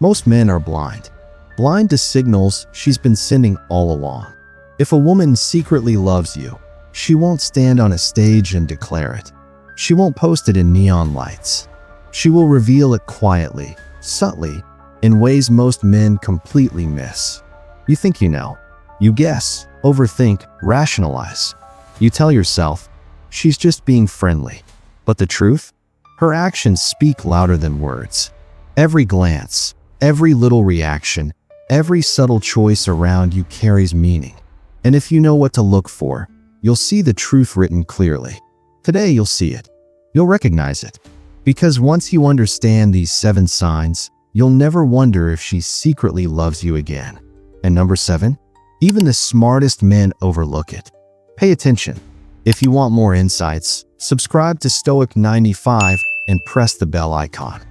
Most men are blind to signals she's been sending all along. If a woman secretly loves you, she won't stand on a stage and declare it. She won't post it in neon lights. She will reveal it quietly, subtly, in ways most men completely miss. You think you know. You guess, overthink, rationalize. You tell yourself, she's just being friendly. But the truth? Her actions speak louder than words. Every glance, every little reaction, every subtle choice around you carries meaning. And if you know what to look for, you'll see the truth written clearly. Today you'll see it. You'll recognize it. Because once you understand these 7 signs, you'll never wonder if she secretly loves you again. And number 7, even the smartest men overlook it. Pay attention. If you want more insights, subscribe to Stoic 95 and press the bell icon.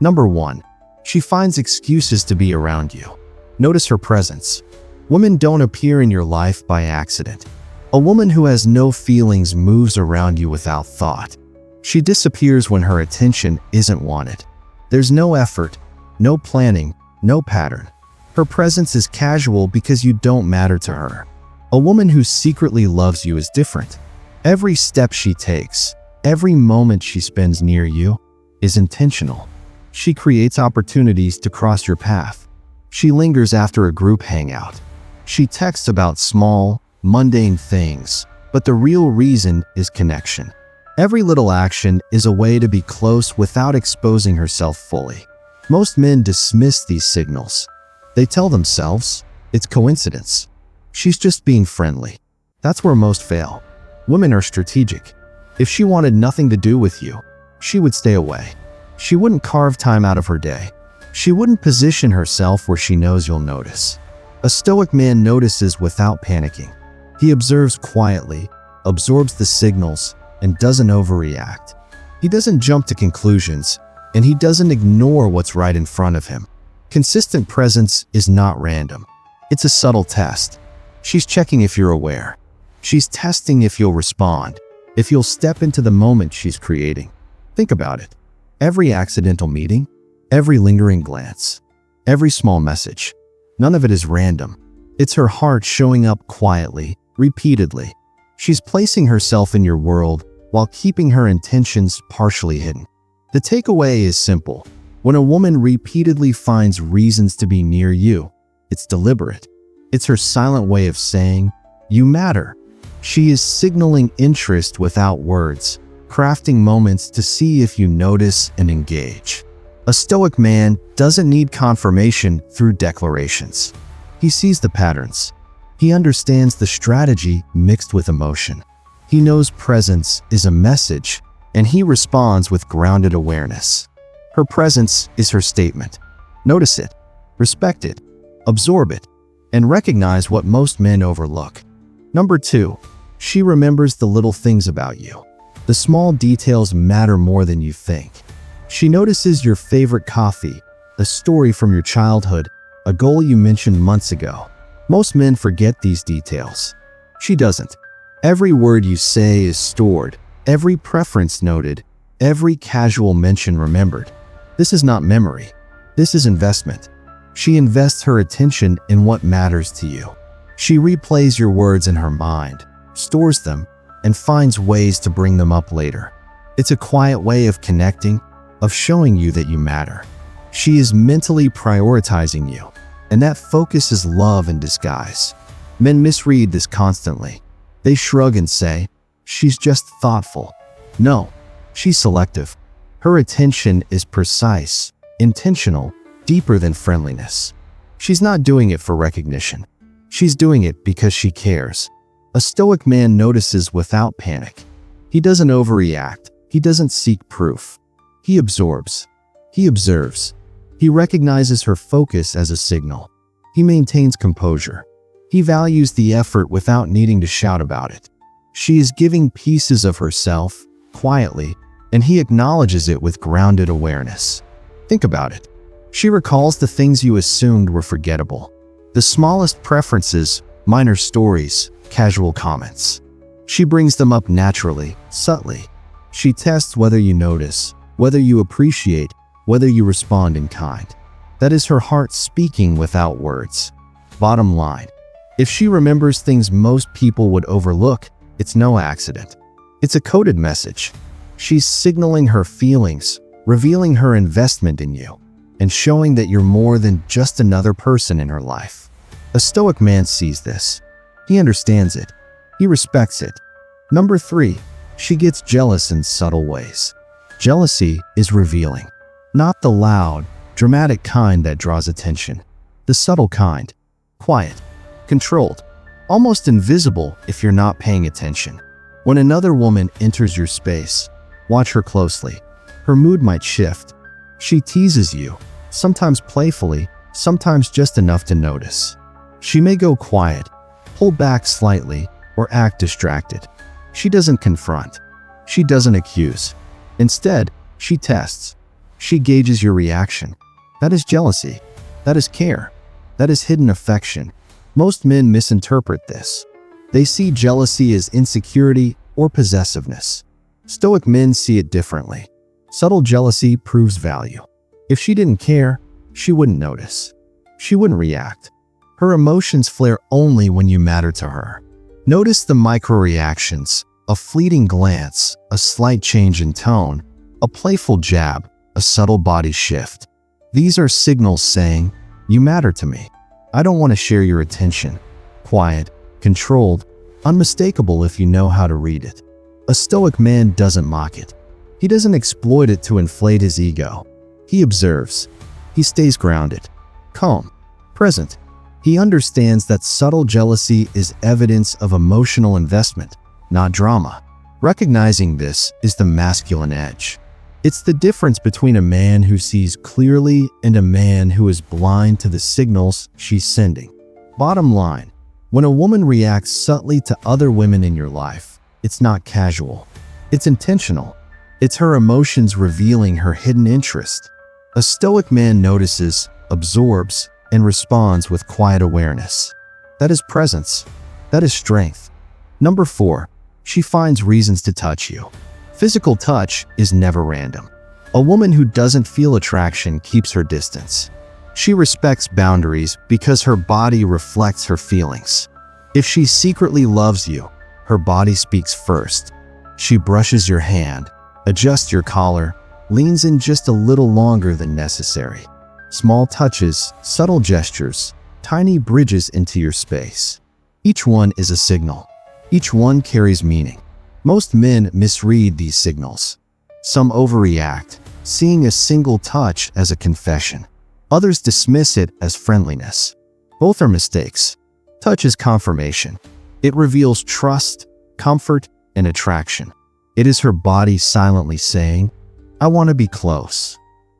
Number 1, she finds excuses to be around you. Notice her presence. Women don't appear in your life by accident. A woman who has no feelings moves around you without thought. She disappears when her attention isn't wanted. There's no effort, no planning, no pattern. Her presence is casual because you don't matter to her. A woman who secretly loves you is different. Every step she takes, every moment she spends near you, is intentional. She creates opportunities to cross your path. She lingers after a group hangout. She texts about small, mundane things, but the real reason is connection. Every little action is a way to be close without exposing herself fully. Most men dismiss these signals. They tell themselves, it's coincidence. She's just being friendly. That's where most fail. Women are strategic. If she wanted nothing to do with you, she would stay away. She wouldn't carve time out of her day. She wouldn't position herself where she knows you'll notice. A Stoic man notices without panicking. He observes quietly, absorbs the signals, and doesn't overreact. He doesn't jump to conclusions, and he doesn't ignore what's right in front of him. Consistent presence is not random. It's a subtle test. She's checking if you're aware. She's testing if you'll respond, if you'll step into the moment she's creating. Think about it. Every accidental meeting, every lingering glance, every small message, none of it is random. It's her heart showing up quietly, repeatedly. She's placing herself in your world while keeping her intentions partially hidden. The takeaway is simple. When a woman repeatedly finds reasons to be near you, it's deliberate. It's her silent way of saying, you matter. She is signaling interest without words, crafting moments to see if you notice and engage. A Stoic man doesn't need confirmation through declarations. He sees the patterns. He understands the strategy mixed with emotion. He knows presence is a message, and he responds with grounded awareness. Her presence is her statement. Notice it, respect it, absorb it, and recognize what most men overlook. Number 2, she remembers the little things about you. The small details matter more than you think. She notices your favorite coffee, a story from your childhood, a goal you mentioned months ago. Most men forget these details. She doesn't. Every word you say is stored, every preference noted, every casual mention remembered. This is not memory. This is investment. She invests her attention in what matters to you. She replays your words in her mind, stores them, and finds ways to bring them up later. It's a quiet way of connecting, of showing you that you matter. She is mentally prioritizing you, and that focus is love in disguise. Men misread this constantly. They shrug and say, she's just thoughtful. No, she's selective. Her attention is precise, intentional, deeper than friendliness. She's not doing it for recognition. She's doing it because she cares. A Stoic man notices without panic. He doesn't overreact. He doesn't seek proof. He absorbs. He observes. He recognizes her focus as a signal. He maintains composure. He values the effort without needing to shout about it. She is giving pieces of herself, quietly, and he acknowledges it with grounded awareness. Think about it. She recalls the things you assumed were forgettable. The smallest preferences, minor stories, casual comments. She brings them up naturally, subtly. She tests whether you notice, whether you appreciate, whether you respond in kind. That is her heart speaking without words. Bottom line, if she remembers things most people would overlook, it's no accident. It's a coded message. She's signaling her feelings, revealing her investment in you, and showing that you're more than just another person in her life. A Stoic man sees this. He understands it. He respects it. Number 3, she gets jealous in subtle ways. Jealousy is revealing. Not the loud, dramatic kind that draws attention. The subtle kind. Quiet. Controlled. Almost invisible if you're not paying attention. When another woman enters your space, watch her closely. Her mood might shift. She teases you, sometimes playfully, sometimes just enough to notice. She may go quiet, pull back slightly, or act distracted. She doesn't confront. She doesn't accuse. Instead, she tests. She gauges your reaction. That is jealousy. That is care. That is hidden affection. Most men misinterpret this. They see jealousy as insecurity or possessiveness. Stoic men see it differently. Subtle jealousy proves value. If she didn't care, she wouldn't notice. She wouldn't react. Her emotions flare only when you matter to her. Notice the micro-reactions, a fleeting glance, a slight change in tone, a playful jab, a subtle body shift. These are signals saying, "You matter to me. I don't want to share your attention." Quiet, controlled, unmistakable if you know how to read it. A Stoic man doesn't mock it. He doesn't exploit it to inflate his ego. He observes. He stays grounded, calm, present. He understands that subtle jealousy is evidence of emotional investment, not drama. Recognizing this is the masculine edge. It's the difference between a man who sees clearly and a man who is blind to the signals she's sending. Bottom line, when a woman reacts subtly to other women in your life, it's not casual. It's intentional. It's her emotions revealing her hidden interest. A Stoic man notices, absorbs, and responds with quiet awareness. That is presence. That is strength. Number 4, she finds reasons to touch you. Physical touch is never random. A woman who doesn't feel attraction keeps her distance. She respects boundaries because her body reflects her feelings. If she secretly loves you, her body speaks first. She brushes your hand, adjusts your collar, leans in just a little longer than necessary. Small touches, subtle gestures, tiny bridges into your space. Each one is a signal. Each one carries meaning. Most men misread these signals. Some overreact, seeing a single touch as a confession. Others dismiss it as friendliness. Both are mistakes. Touch is confirmation. It reveals trust, comfort, and attraction. It is her body silently saying, "I want to be close."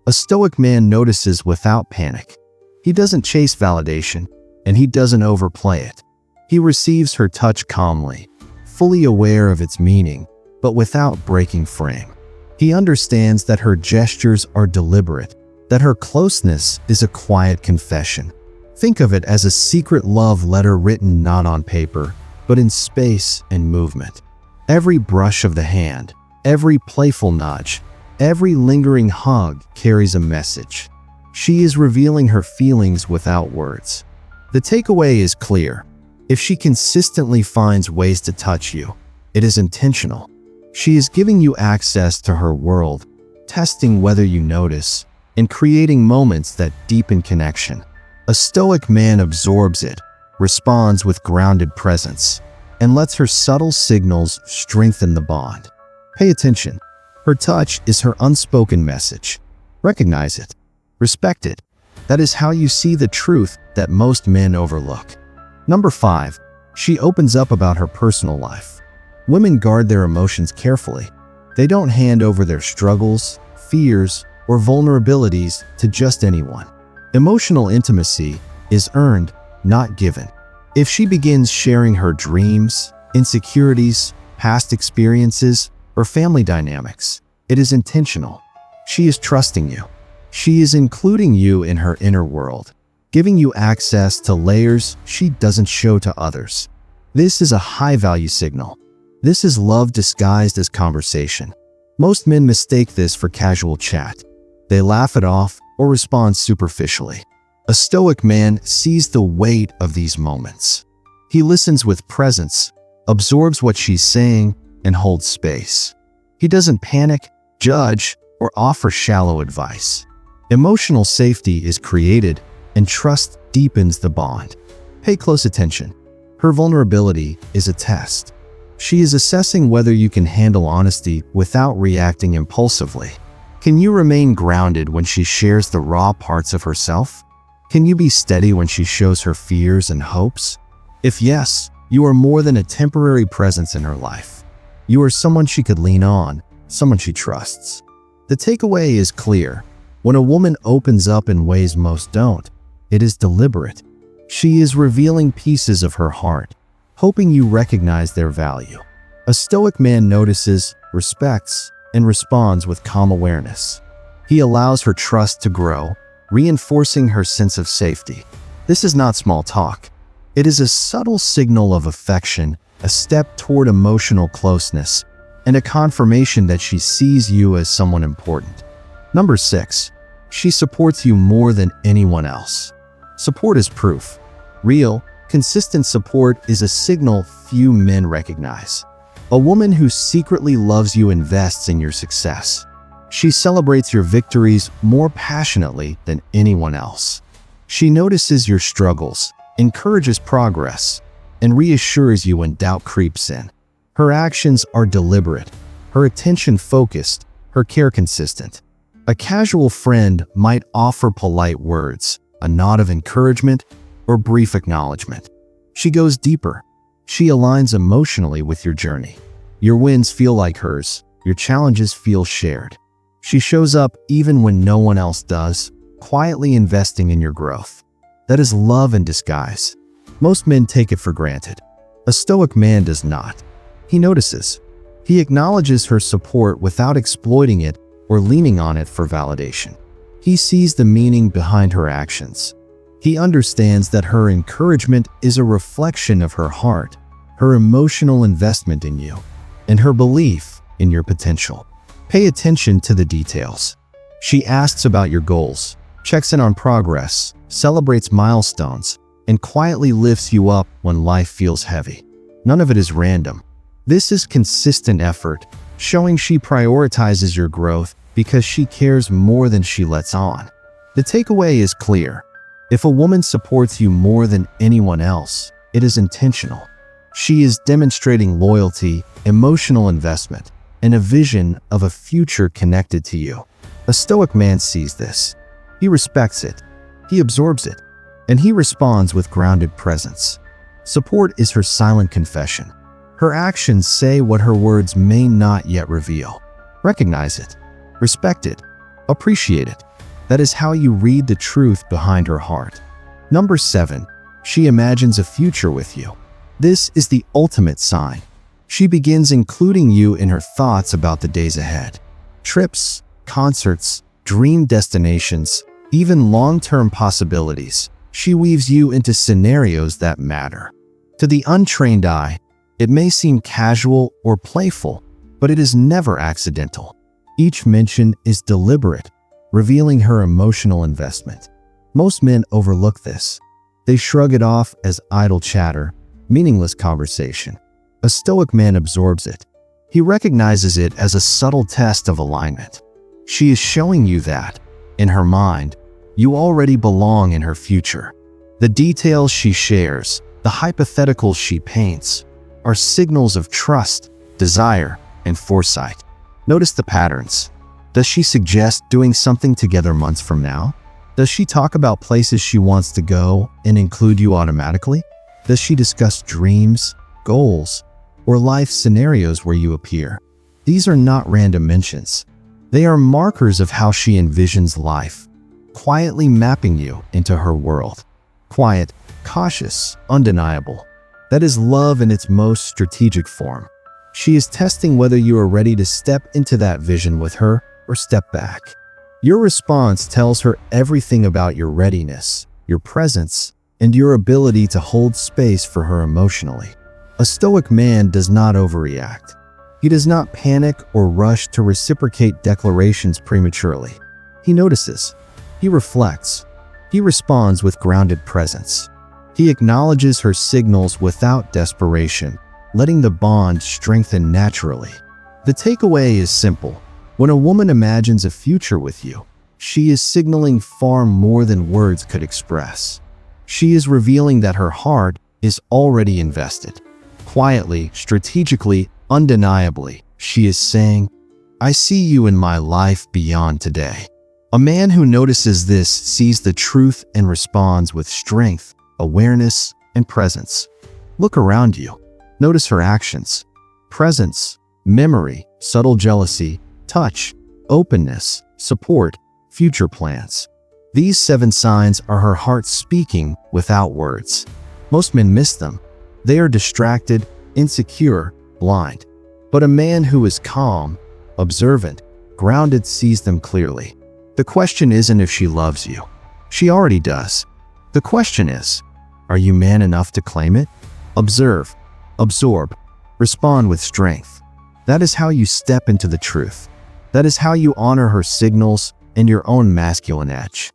A Stoic man notices without panic. He doesn't chase validation, and he doesn't overplay it. He receives her touch calmly, fully aware of its meaning, but without breaking frame. He understands that her gestures are deliberate, that her closeness is a quiet confession. Think of it as a secret love letter written not on paper, but in space and movement. Every brush of the hand, every playful nudge, every lingering hug carries a message. She is revealing her feelings without words. The takeaway is clear. If she consistently finds ways to touch you, it is intentional. She is giving you access to her world, testing whether you notice, and creating moments that deepen connection. A Stoic man absorbs it, responds with grounded presence, and lets her subtle signals strengthen the bond. Pay attention. Her touch is her unspoken message. Recognize it. Respect it. That is how you see the truth that most men overlook. Number 5, she opens up about her personal life. Women guard their emotions carefully. They don't hand over their struggles, fears, or vulnerabilities to just anyone. Emotional intimacy is earned, not given. If she begins sharing her dreams, insecurities, past experiences, or family dynamics, it is intentional. She is trusting you. She is including you in her inner world, giving you access to layers she doesn't show to others. This is a high-value signal. This is love disguised as conversation. Most men mistake this for casual chat. They laugh it off or responds superficially. A Stoic man sees the weight of these moments. He listens with presence, absorbs what she's saying, and holds space. He doesn't panic, judge, or offer shallow advice. Emotional safety is created, and trust deepens the bond. Pay close attention. Her vulnerability is a test. She is assessing whether you can handle honesty without reacting impulsively. Can you remain grounded when she shares the raw parts of herself? Can you be steady when she shows her fears and hopes? If yes, you are more than a temporary presence in her life. You are someone she could lean on, someone she trusts. The takeaway is clear. When a woman opens up in ways most don't, it is deliberate. She is revealing pieces of her heart, hoping you recognize their value. A Stoic man notices, respects, and responds with calm awareness. He allows her trust to grow, reinforcing her sense of safety. This is not small talk. It is a subtle signal of affection, a step toward emotional closeness, and a confirmation that she sees you as someone important. Number 6. She supports you more than anyone else. Support is proof. Real, consistent support is a signal few men recognize. A woman who secretly loves you invests in your success. She celebrates your victories more passionately than anyone else. She notices your struggles, encourages progress, and reassures you when doubt creeps in. Her actions are deliberate, her attention focused, her care consistent. A casual friend might offer polite words, a nod of encouragement, or brief acknowledgement. She goes deeper. She aligns emotionally with your journey. Your wins feel like hers. Your challenges feel shared. She shows up even when no one else does, quietly investing in your growth. That is love in disguise. Most men take it for granted. A Stoic man does not. He notices. He acknowledges her support without exploiting it or leaning on it for validation. He sees the meaning behind her actions. He understands that her encouragement is a reflection of her heart, her emotional investment in you, and her belief in your potential. Pay attention to the details. She asks about your goals, checks in on progress, celebrates milestones, and quietly lifts you up when life feels heavy. None of it is random. This is consistent effort, showing she prioritizes your growth because she cares more than she lets on. The takeaway is clear. If a woman supports you more than anyone else, it is intentional. She is demonstrating loyalty, emotional investment, and a vision of a future connected to you. A Stoic man sees this. He respects it. He absorbs it. And he responds with grounded presence. Support is her silent confession. Her actions say what her words may not yet reveal. Recognize it. Respect it. Appreciate it. That is how you read the truth behind her heart. Number 7. She imagines a future with you. This is the ultimate sign. She begins including you in her thoughts about the days ahead. Trips, concerts, dream destinations, even long-term possibilities. She weaves you into scenarios that matter. To the untrained eye, it may seem casual or playful, but it is never accidental. Each mention is deliberate, revealing her emotional investment. Most men overlook this. They shrug it off as idle chatter, meaningless conversation. A Stoic man absorbs it. He recognizes it as a subtle test of alignment. She is showing you that, in her mind, you already belong in her future. The details she shares, the hypotheticals she paints, are signals of trust, desire, and foresight. Notice the patterns. Does she suggest doing something together months from now? Does she talk about places she wants to go and include you automatically? Does she discuss dreams, goals, or life scenarios where you appear? These are not random mentions. They are markers of how she envisions life, quietly mapping you into her world. Quiet, cautious, undeniable. That is love in its most strategic form. She is testing whether you are ready to step into that vision with her or step back. Your response tells her everything about your readiness, your presence, and your ability to hold space for her emotionally. A Stoic man does not overreact. He does not panic or rush to reciprocate declarations prematurely. He notices. He reflects. He responds with grounded presence. He acknowledges her signals without desperation, letting the bond strengthen naturally. The takeaway is simple. When a woman imagines a future with you, she is signaling far more than words could express. She is revealing that her heart is already invested. Quietly, strategically, undeniably, she is saying, "I see you in my life beyond today." A man who notices this sees the truth and responds with strength, awareness, and presence. Look around you. Notice her actions. Presence, memory, subtle jealousy, touch, openness, support, future plans. These 7 signs are her heart speaking without words. Most men miss them. They are distracted, insecure, blind. But a man who is calm, observant, grounded sees them clearly. The question isn't if she loves you. She already does. The question is, are you man enough to claim it? Observe, absorb, respond with strength. That is how you step into the truth. That is how you honor her signals and your own masculine edge.